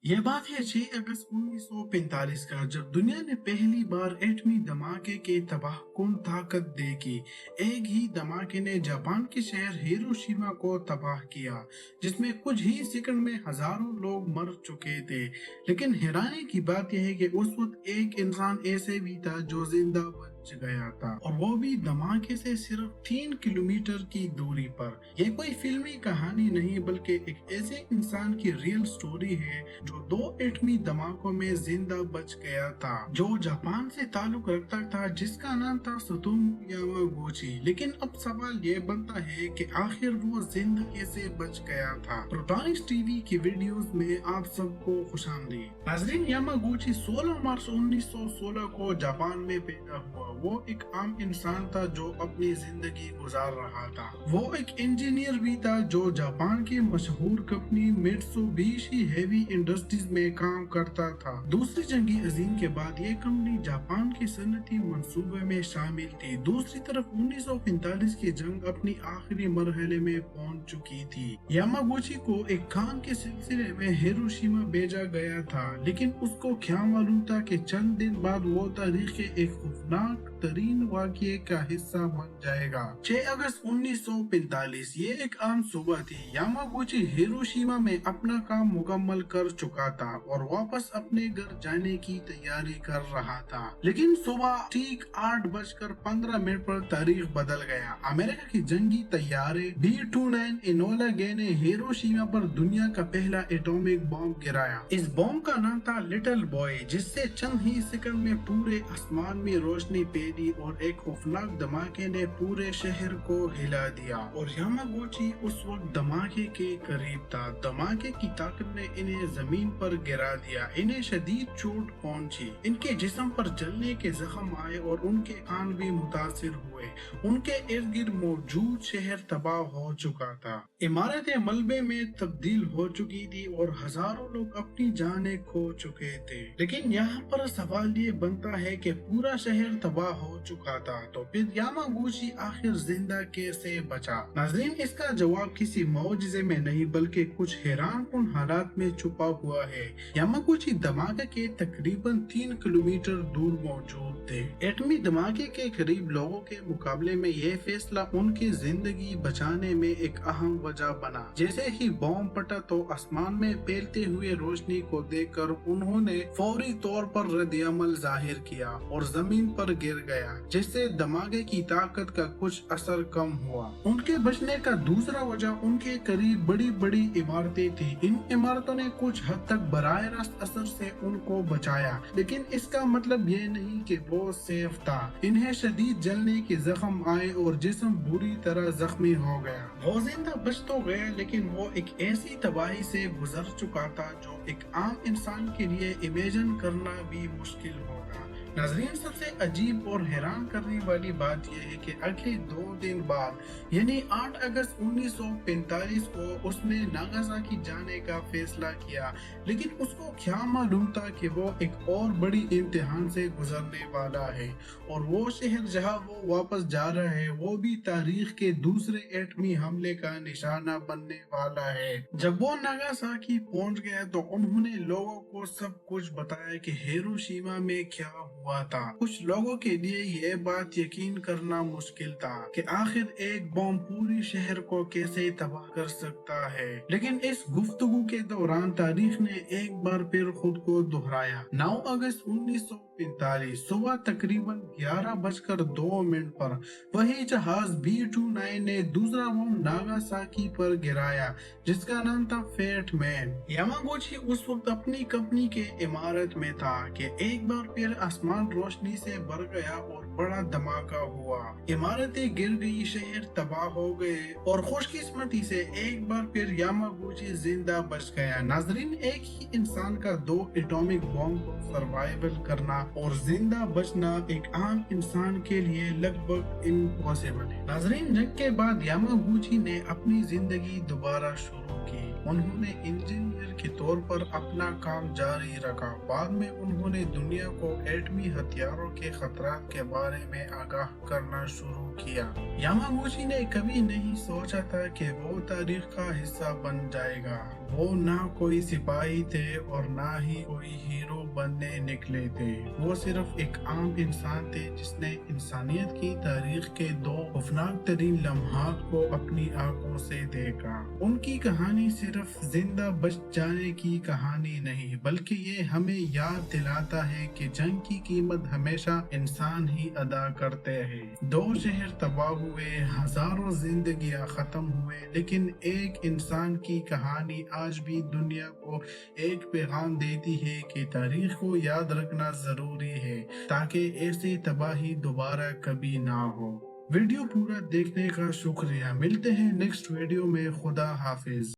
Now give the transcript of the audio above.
ये बात है 6 अगस्त 1945 का, जब दुनिया ने पहली बार एटमी धमाके के तबाहकुन ताकत देखी। एक ही धमाके ने जापान के शहर हिरोशिमा को तबाह किया, जिसमें कुछ ही सेकंड में हजारों लोग मर चुके थे। लेकिन हैरानी की बात यह है कि उस वक्त एक इंसान ऐसे भी था जो जिंदा बच गया था, और वो भी धमाके से सिर्फ 3 किलोमीटर की दूरी पर। ये कोई फिल्मी कहानी नहीं, बल्कि एक ऐसे इंसान की रियल स्टोरी है जो 2 एटमी धमाकों में जिंदा बच गया था, जो जापान से ताल्लुक रखता था, जिसका नाम था सतोमो यामागुची। लेकिन अब सवाल ये बनता है कि आखिर वो जिंदा कैसे बच गया था। प्रोटॉनिक्स टीवी की वीडियोस में आप सबको खुशामदीद। नाज़रीन, यामागुची 16 मार्च 1916 को जापान में पैदा हुआ। वो एक आम इंसान था जो अपनी जिंदगी गुजार रहा था। वो एक इंजीनियर भी था जो जापान की मशहूर कंपनी मित्सुबिशी हेवी इंडस्ट्रीज में काम करता था। दूसरी जंगी अजीम के बाद ये कंपनी जापान के सनती मंसूबे में शामिल थी। दूसरी तरफ 1945 की जंग अपनी आखिरी मरहले में पहुंच चुकी थी। यामागुची को एक काम के सिलसिले में हिरोशिमा भेजा गया था, लेकिन उसको क्या मालूम था कि चंद दिन बाद वो तारीख के एक खौफनाक तरीन वाक़ये का हिस्सा बन जाएगा। 6 अगस्त 1945 ये एक आम सुबह थी। यामागुची हिरोशिमा में अपना काम मुकम्मल कर चुका था और वापस अपने घर जाने की तैयारी कर रहा था। लेकिन सुबह ठीक 8:15 पर तारीख बदल गया। अमेरिका की जंगी तैयारे B-29 इनोला गे ने हिरोशिमा पर दुनिया का पहला एटॉमिक बॉम्ब गिराया। इस बॉम्ब का नाम था लिटिल बॉय, जिससे चंद ही सेकंड में पूरे आसमान में रोशनी फैली और एक खौफनाक धमाके ने पूरे शहर को हिला दिया। और यामागुची उस वक्त धमाके के करीब था। धमाके की ताकत ने इन्हें जमीन पर गिरा दिया। इन्हें शदीद चोट पहुंची। इनके जिस्म पर जलने के जख्म आए और उनके कान भी मुतासिर हुए। उनके इर्द गिर्द मौजूद शहर तबाह हो चुका था। इमारतें मलबे में तब्दील हो चुकी थी और हजारों लोग अपनी जानें खो चुके थे। लेकिन यहाँ पर सवाल ये बनता है कि पूरा शहर तबाह हो चुका था, तो फिर यामागुची आखिर जिंदा कैसे बचा? नाज़रीन, इसका जवाब किसी मौजज़े में नहीं, बल्कि कुछ हैरानकुन हालात में छुपा हुआ है। यामागुची धमाके के तकरीबन 3 किलोमीटर दूर मौजूद थे। एटमी धमाके के करीब लोगों के मुकाबले में यह फैसला उनकी जिंदगी बचाने में एक अहम वजह बना। जैसे ही बॉम्ब फटा तो आसमान में फैलते हुए रोशनी को देखकर उन्होंने फौरी तौर पर रद्द-ए-अमल जाहिर किया और जमीन पर गिर गया, जिससे धमाके की ताकत का कुछ असर कम हुआ। उनके बचने का दूसरा वजह उनके करीब बड़ी बड़ी इमारतें थी। इन इमारतों ने कुछ हद तक बराह रास्त असर से उनको बचाया, लेकिन इसका मतलब ये नहीं कि वो सेफ था। इन्हें शदीद जलने के जख्म आए और जिस्म बुरी तरह जख्मी हो गया। वो जिंदा बच तो गया, लेकिन वो एक ऐसी तबाही से गुजर चुका था जो एक आम इंसान के लिए इमेजिन करना भी मुश्किल होगा। नाज़रीन, सबसे अजीब और हैरान करने वाली बात यह है कि अगले 2 दिन बाद यानी 8 अगस्त 1945 को उसने नागासाकी जाने का फैसला किया। लेकिन उसको क्या मालूम था कि वो एक और बड़ी इम्तिहान से गुजरने वाला है, और वो शहर जहां वो वापस जा रहा है वो भी तारीख के दूसरे एटमी हमले का निशाना बनने वाला है। जब वो नागासाकी पहुंच गया तो उन्होंने लोगों को सब कुछ बताया कि हिरोशिमा में क्या हुआ था। कुछ लोगों के लिए यह बात यकीन करना मुश्किल था कि आखिर एक बम पूरी शहर को कैसे तबाह कर सकता है। लेकिन इस गुफ्तगू के दौरान तारीख ने एक बार फिर खुद को दोहराया। 9 अगस्त 1945 सुबह तकरीबन 11:02 पर वही जहाज B-29 ने दूसरा बम नागासाकी पर गिराया, जिसका नाम था फेट मैन। यामागुची उस वक्त अपनी कंपनी के इमारत में था कि एक बार फिर आसमान रोशनी से भर गया और बड़ा धमाका हुआ। इमारतें गिर गई, शहर तबाह हो गए, और खुशकिस्मती से एक बार फिर यामागुची जिंदा बच गया। नाजरीन, एक ही इंसान का 2 एटॉमिक बॉम्ब को सर्वाइवल करना और जिंदा बचना एक आम इंसान के लिए लगभग इम्पॉसिबल है। नाजरीन, जंग के बाद यामागुची ने अपनी जिंदगी दोबारा शुरू की। انہوں نے انجینئر کے طور پر اپنا کام جاری رکھا۔ بعد میں انہوں نے دنیا کو ایٹمی ہتھیاروں کے خطرات کے بارے میں آگاہ کرنا شروع کیا۔ یاماگوچی نے کبھی نہیں سوچا تھا کہ وہ تاریخ کا حصہ بن جائے گا۔ وہ نہ کوئی سپاہی تھے اور نہ ہی کوئی ہیرو بننے نکلے تھے۔ وہ صرف ایک عام انسان تھے جس نے انسانیت کی تاریخ کے دو خوفناک ترین لمحات کو اپنی آنکھوں سے دیکھا۔ ان کی کہانی صرف زندہ بچ جانے کی کہانی نہیں، بلکہ یہ ہمیں یاد دلاتا ہے کہ جنگ کی قیمت ہمیشہ انسان ہی ادا کرتے ہیں۔ دو شہر تباہ ہوئے، ہزاروں زندگیاں ختم ہوئے، لیکن ایک انسان کی کہانی آج بھی دنیا کو ایک پیغام دیتی ہے کہ تاریخ کو یاد رکھنا ضروری ہے تاکہ ایسی تباہی دوبارہ کبھی نہ ہو۔ ویڈیو پورا دیکھنے کا شکریہ۔ ملتے ہیں نیکسٹ ویڈیو میں۔ خدا حافظ۔